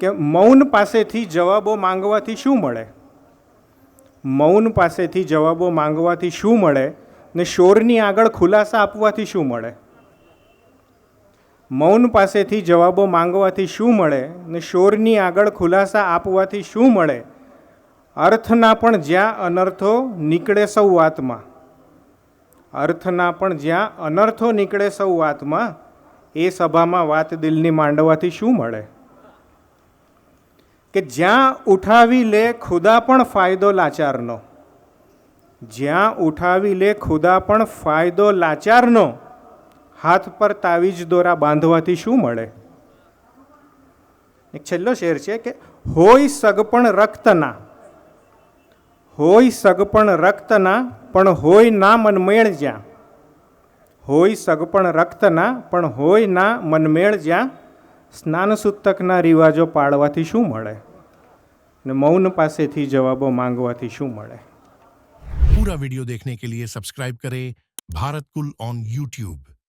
કે મૌન પાસેથી જવાબો માંગવાથી શું મળે? મૌન પાસેથી જવાબો માંગવાથી શું મળે ને શોરની આગળ ખુલાસા આપવાથી શું મળે? મૌન પાસેથી જવાબો માંગવાથી શું મળે ને શોરની આગળ ખુલાસા આપવાથી શું મળે? અર્થના પણ જ્યાં અનર્થો નીકળે સૌ વાતમાં, અર્થના પણ જ્યાં અનર્થો નીકળે સૌ વાતમાં, એ સભામાં વાત દિલની માંડવાથી શું મળે? કે જ્યાં ઉઠાવી લે ખુદા પણ ફાયદો લાચારનો, જ્યાં ઉઠાવી લે ખુદા પણ ફાયદો લાચારનો, હાથ પર તાવીજ દોરા બાંધવાથી શું મળે? એક છેલ્લો શેર છે કે હોય સગપણ રક્તના, હોય સગપણ રક્તના પણ હોય ના મનમેળ જ્યાં, હોય સગપણ રક્તના પણ હોય ના મનમેળ જ્યાં, સ્નાન સૂતકના રિવાજો પાળવાથી શું મળે ને મૌન પાસેથી જવાબો માંગવાથી શું મળે? पूरा वीडियो देखने के लिए सब्सक्राइब करें भारत कुल ऑन YouTube।